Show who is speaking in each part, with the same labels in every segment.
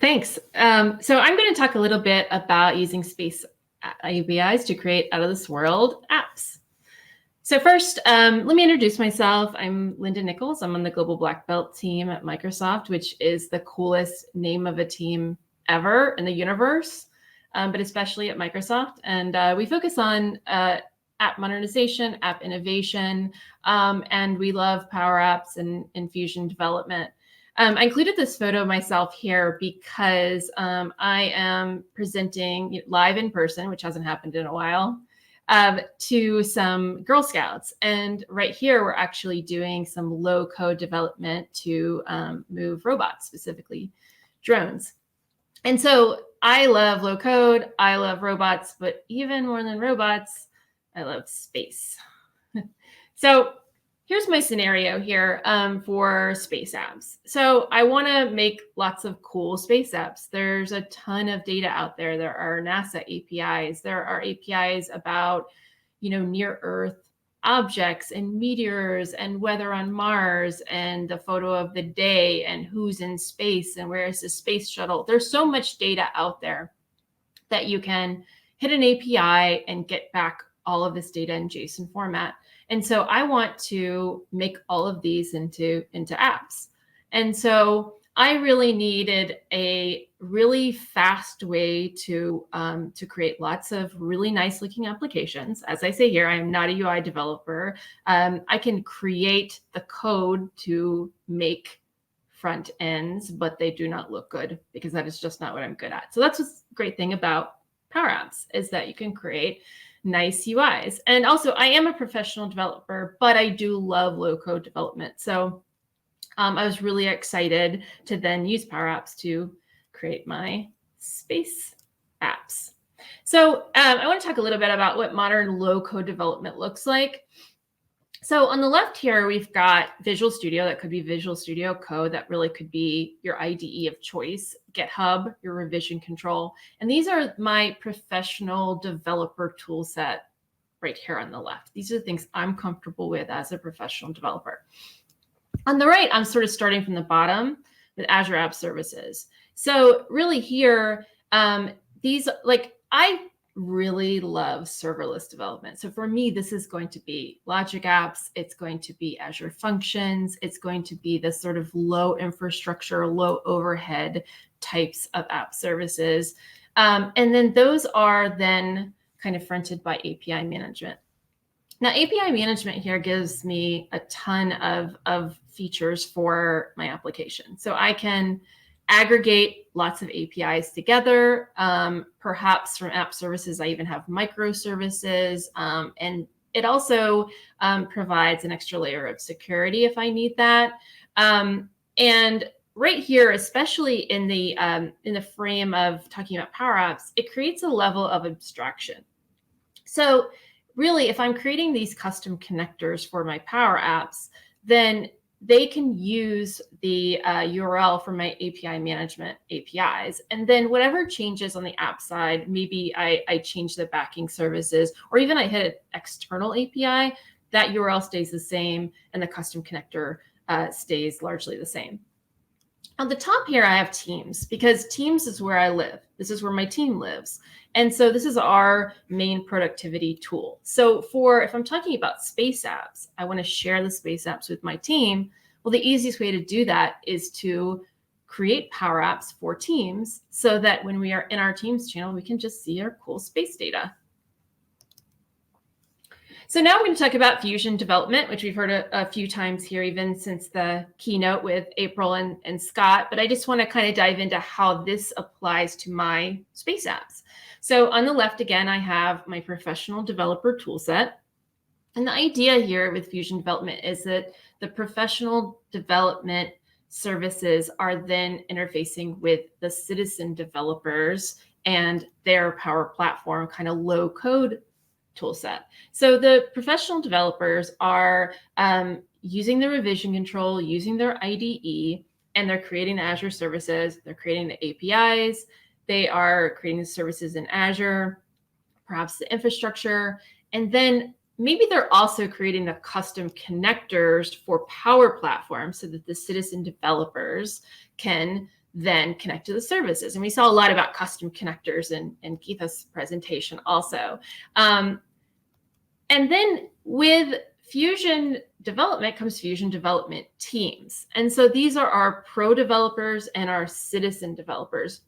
Speaker 1: Thanks. So I'm going to talk a little bit about using space APIs to create out of this world apps. So first, let me introduce myself. I'm Linda Nichols. I'm on the Global Black Belt team at Microsoft, which is the coolest name of a team ever in the universe, but especially at Microsoft. And we focus on app modernization, app innovation, and we love Power Apps and Fusion development. I included this photo of myself here because I am presenting live in person, which hasn't happened in a while, to some Girl Scouts. And right here, we're actually doing some low code development to move robots, specifically drones. And so I love low code, I love robots, but even more than robots, I love space. So here's my scenario here for space apps. So I want to make lots of cool space apps. There's a ton of data out there. There are NASA APIs. There are APIs about, near Earth objects and meteors and weather on Mars and the photo of the day and who's in space and where is the space shuttle. There's so much data out there that you can hit an API and get back all of this data in JSON format. And so I want to make all of these into apps. And so I really needed a really fast way to create lots of really nice looking applications. As I say here, I am not a UI developer. I can create the code to make front ends, but they do not look good because that is just not what I'm good at. So that's what's the great thing about Power Apps is that you can create nice UIs. And also I am a professional developer, but I do love low code development. So I was really excited to then use Power Apps to create my space apps. So I want to talk a little bit about what modern low code development looks like. So on the left here, we've got Visual Studio. That could be Visual Studio Code. That really could be your IDE of choice. GitHub, your revision control. And these are my professional developer tool set right here on the left. These are the things I'm comfortable with as a professional developer. On the right, I'm sort of starting from the bottom with Azure App Services. So really here, I really love serverless development. So for me, this is going to be Logic Apps. It's going to be Azure Functions. It's going to be this sort of low infrastructure, low overhead types of app services. And then those are then kind of fronted by API management. Now, API management here gives me a ton of features for my application. So I can aggregate lots of APIs together. Perhaps from app services, I even have microservices. And it also provides an extra layer of security if I need that. And right here, especially in the frame of talking about Power Apps, it creates a level of abstraction. So really, if I'm creating these custom connectors for my Power Apps, then they can use the URL for my API management APIs. And then whatever changes on the app side, maybe I change the backing services, or even I hit an external API, that URL stays the same and the custom connector stays largely the same. On the top here, I have Teams, because Teams is where I live. This is where my team lives. And so this is our main productivity tool. So if I'm talking about space apps, I want to share the space apps with my team. Well, the easiest way to do that is to create Power Apps for Teams so that when we are in our Teams channel, we can just see our cool space data. So now we're going to talk about Fusion development, which we've heard a few times here, even since the keynote with April and Scott. But I just want to kind of dive into how this applies to my space apps. So on the left, again, I have my professional developer toolset. And the idea here with Fusion development is that the professional development services are then interfacing with the citizen developers and their Power Platform kind of low code toolset. So the professional developers are using the revision control, using their IDE, and they're creating the Azure services, they're creating the APIs, they are creating the services in Azure, perhaps the infrastructure, and then maybe they're also creating the custom connectors for Power Platform so that the citizen developers can then connect to the services. And we saw a lot about custom connectors in Geetha's presentation also. And then with Fusion development comes Fusion development teams. And so these are our pro developers and our citizen developers.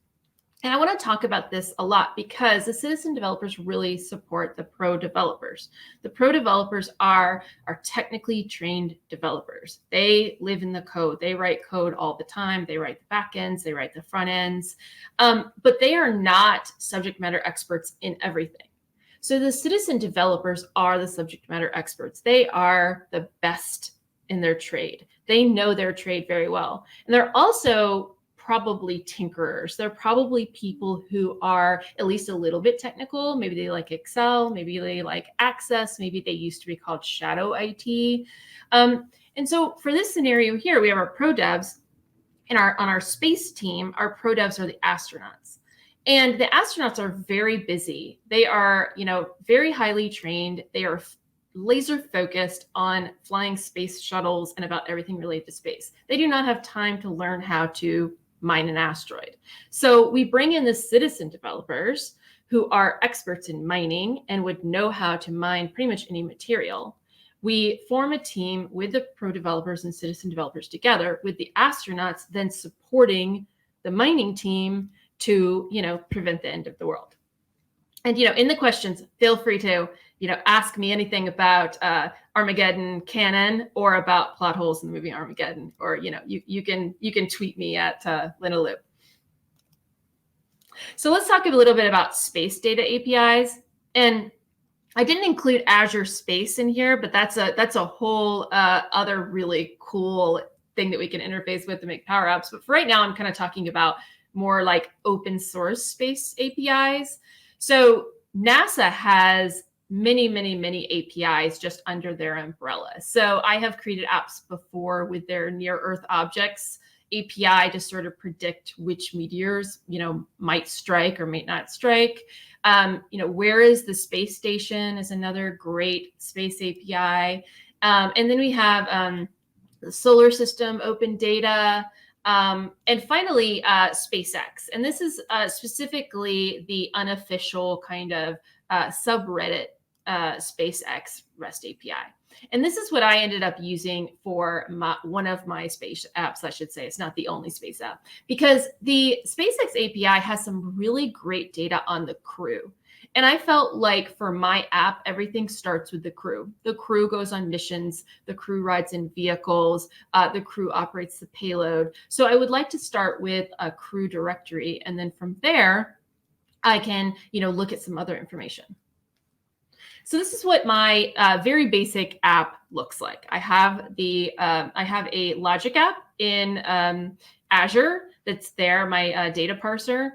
Speaker 1: And I want to talk about this a lot because the citizen developers really support the pro developers. The pro developers are technically trained developers. They live in the code. They write code all the time. They write the back ends. They write the front ends. But they are not subject matter experts in everything. So the citizen developers are the subject matter experts. They are the best in their trade. They know their trade very well. And they're also probably tinkerers. They're probably people who are at least a little bit technical. Maybe they like Excel, maybe they like Access, maybe they used to be called Shadow IT. And so for this scenario here, we have our pro devs, and on our space team, our pro devs are the astronauts. And the astronauts are very busy. They are, very highly trained. They are laser focused on flying space shuttles and about everything related to space. They do not have time to learn how to mine an asteroid. So we bring in the citizen developers who are experts in mining and would know how to mine pretty much any material. We form a team with the pro developers and citizen developers together, with the astronauts then supporting the mining team to, prevent the end of the world. And, in the questions, feel free to, ask me anything about Armageddon canon or about plot holes in the movie Armageddon, or, you can tweet me at Lina Loop. So let's talk a little bit about space data APIs. And I didn't include Azure Space in here, but that's a whole other really cool thing that we can interface with to make Power Apps. But for right now, I'm kind of talking about more like open source space APIs. So NASA has many, many, many APIs just under their umbrella. So I have created apps before with their near Earth objects API to sort of predict which meteors, might strike or might not strike. Where is the space station is another great space API. And then we have the solar system open data. And finally, SpaceX. And this is specifically the unofficial kind of subreddit SpaceX REST API. And this is what I ended up using for one of my space apps, I should say. It's not the only space app, because the SpaceX API has some really great data on the crew. And I felt like for my app, everything starts with the crew. The crew goes on missions, the crew rides in vehicles, the crew operates the payload. So I would like to start with a crew directory. And then from there, I can, look at some other information. So this is what my very basic app looks like. I have a logic app in Azure that's there, my data parser.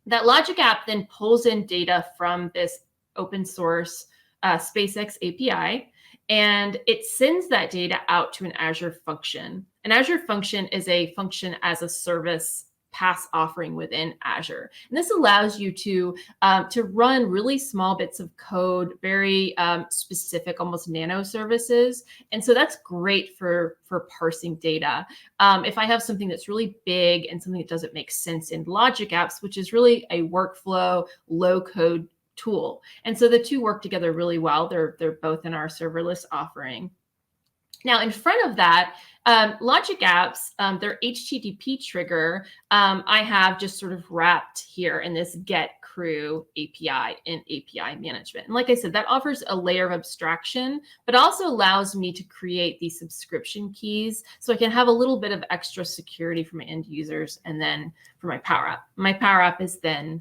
Speaker 1: That logic app then pulls in data from this open source SpaceX API, and it sends that data out to an Azure function. An Azure function is a function as a service PaaS offering within Azure. And this allows you to run really small bits of code, very specific, almost nano services. And so that's great for parsing data. If I have something that's really big and something that doesn't make sense in logic apps, which is really a workflow, low code tool. And so the two work together really well. They're both in our serverless offering. Now, in front of that, logic apps, their HTTP trigger, I have just sort of wrapped here in this get crew API and API management. And like I said, that offers a layer of abstraction, but also allows me to create these subscription keys so I can have a little bit of extra security for my end users. And then for my Power App, my Power App is then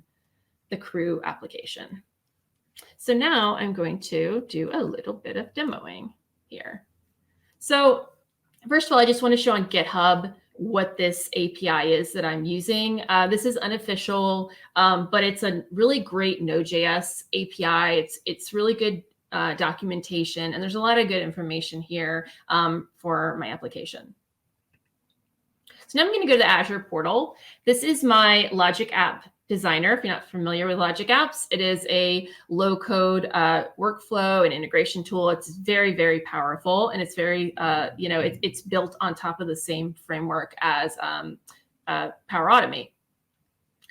Speaker 1: the crew application. So now I'm going to do a little bit of demoing here. So first of all, I just want to show on GitHub what this API is that I'm using. This is unofficial, but it's a really great Node.js API. It's really good documentation, and there's a lot of good information here for my application. So now I'm going to go to the Azure Portal. This is my Logic App Designer. If you're not familiar with Logic Apps, it is a low-code workflow and integration tool. It's very, very powerful, and it's very, it's built on top of the same framework as Power Automate.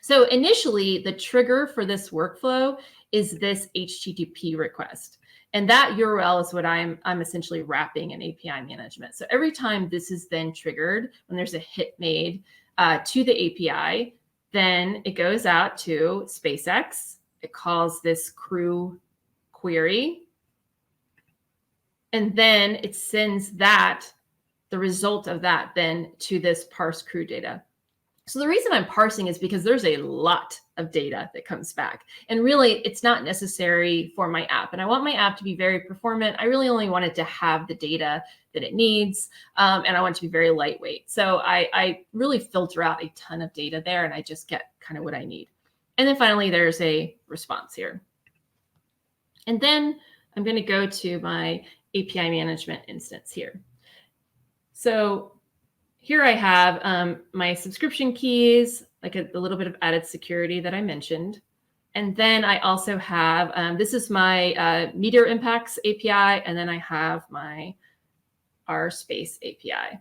Speaker 1: So initially, the trigger for this workflow is this HTTP request. And that URL is what I'm essentially wrapping in API management. So every time this is then triggered, when there's a hit made to the API, then it goes out to SpaceX. It calls this crew query. And then it sends the result of that then to this parse crew data. So the reason I'm parsing is because there's a lot of data that comes back. And really, it's not necessary for my app. And I want my app to be very performant. I really only want it to have the data that it needs. And I want it to be very lightweight. So I really filter out a ton of data there, and I just get kind of what I need. And then finally, there's a response here. And then I'm going to go to my API management instance here. So here I have my subscription keys, like a little bit of added security that I mentioned. And then I also have, this is my Meteor Impacts API, and then I have my RSpace API.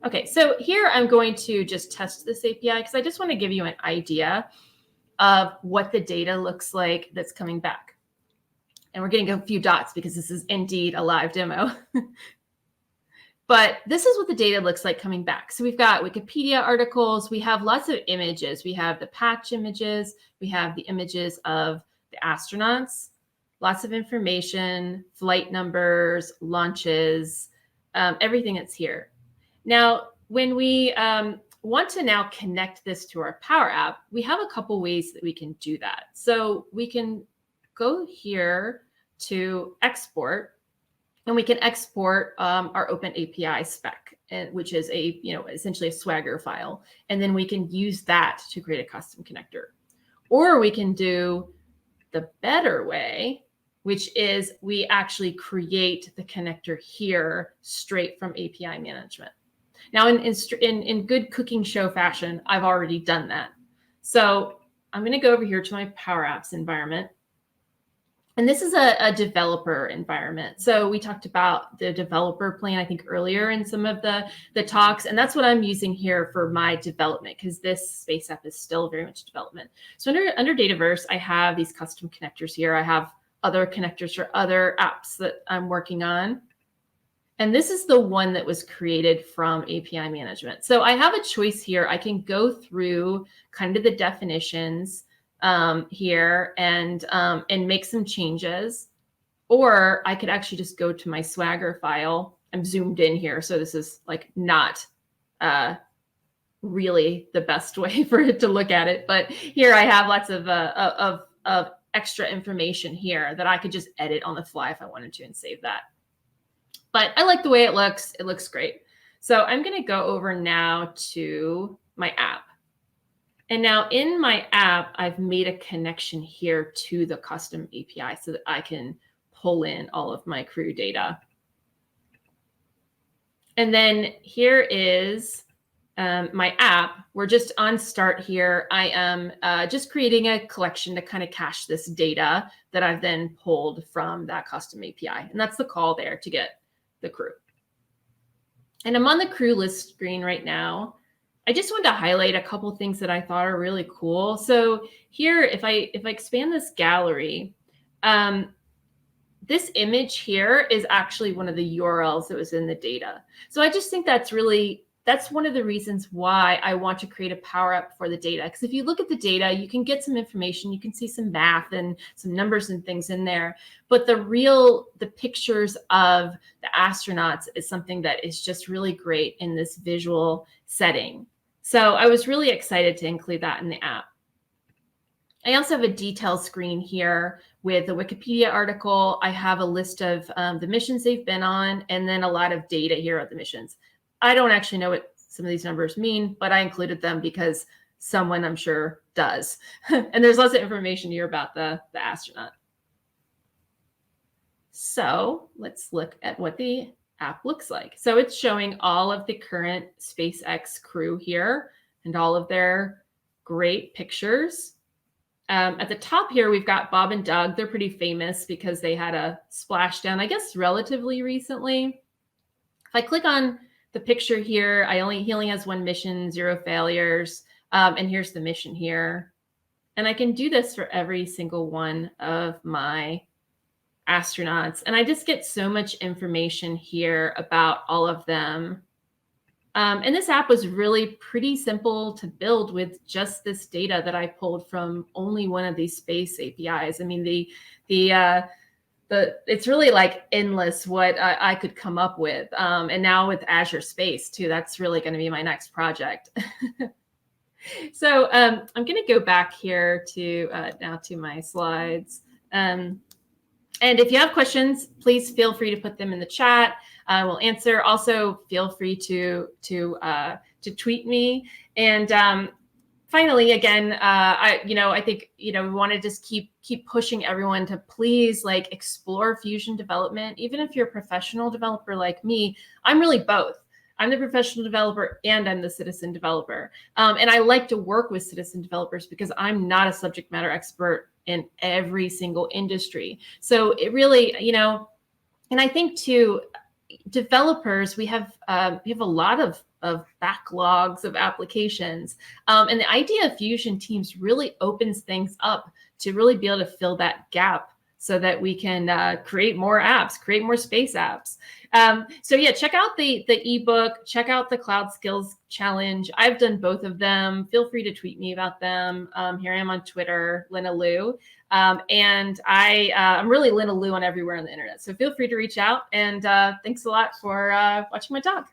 Speaker 1: Okay, so here I'm going to just test this API because I just want to give you an idea of what the data looks like that's coming back. And we're getting a few dots because this is indeed a live demo. But this is what the data looks like coming back. So we've got Wikipedia articles. We have lots of images. We have the patch images. We have the images of the astronauts, lots of information, flight numbers, launches, everything that's here. Now, when we want to now connect this to our Power App, we have a couple ways that we can do that. So we can go here to export, and we can export our Open API spec, which is essentially a Swagger file. And then we can use that to create a custom connector. Or we can do the better way, which is we actually create the connector here straight from API management. Now, in good cooking show fashion, I've already done that. So I'm going to go over here to my Power Apps environment. And this is a developer environment. So we talked about the developer plan, I think, earlier in some of the talks. And that's what I'm using here for my development, because this Space App is still very much development. So under Dataverse, I have these custom connectors here. I have other connectors for other apps that I'm working on. And this is the one that was created from API management. So I have a choice here. I can go through kind of the definitions here and make some changes, or I could actually just go to my Swagger file. I'm zoomed in here, so this is like not really the best way for it to look at it. But here I have lots of extra information here that I could just edit on the fly if I wanted to and save that. But I like the way it looks. It looks great. So I'm going to go over now to my app. And now in my app, I've made a connection here to the custom API so that I can pull in all of my crew data. And then here is my app. We're just on start here. I am just creating a collection to kind of cache this data that I've then pulled from that custom API. And that's the call there to get the crew. And I'm on the crew list screen right now. I just wanted to highlight a couple of things that I thought are really cool. So here, if I expand this gallery, this image here is actually one of the URLs that was in the data. So I just think that's one of the reasons why I want to create a Power App for the data. Because if you look at the data, you can get some information, you can see some math and some numbers and things in there. But the pictures of the astronauts is something that is just really great in this visual setting. So I was really excited to include that in the app. I also have a detail screen here with the Wikipedia article. I have a list of the missions they've been on, and then a lot of data here at the missions. I don't actually know what some of these numbers mean, but I included them because someone, I'm sure, does. And there's lots of information here about the astronaut. So let's look at what the app looks like. So it's showing all of the current SpaceX crew here and all of their great pictures. At the top here, we've got Bob and Doug. They're pretty famous because they had a splashdown, I guess, relatively recently. If I click on the picture here, he only has one mission, 0 failures. And here's the mission here. And I can do this for every single one of my astronauts. And I just get so much information here about all of them. And this app was really pretty simple to build with just this data that I pulled from only one of these space APIs. I mean, it's really like endless what I could come up with. And now with Azure Space too, that's really going to be my next project. So I'm going to go back here to now to my slides. And if you have questions, please feel free to put them in the chat. We'll answer. Also, feel free to tweet me. And finally, again, I think we want to just keep pushing everyone to please like explore Fusion development. Even if you're a professional developer like me, I'm really both. I'm the professional developer and I'm the citizen developer. And I like to work with citizen developers because I'm not a subject matter expert in every single industry. So it really, and I think too, developers, we have a lot of backlogs of applications. And the idea of Fusion Teams really opens things up to really be able to fill that gap so that we can create more apps, create more space apps. So yeah, check out the ebook, check out the Cloud Skills Challenge. I've done both of them. Feel free to tweet me about them. Here I am on Twitter, Lina Lu. And I'm really Lina Lu on everywhere on the internet. So feel free to reach out. And thanks a lot for watching my talk.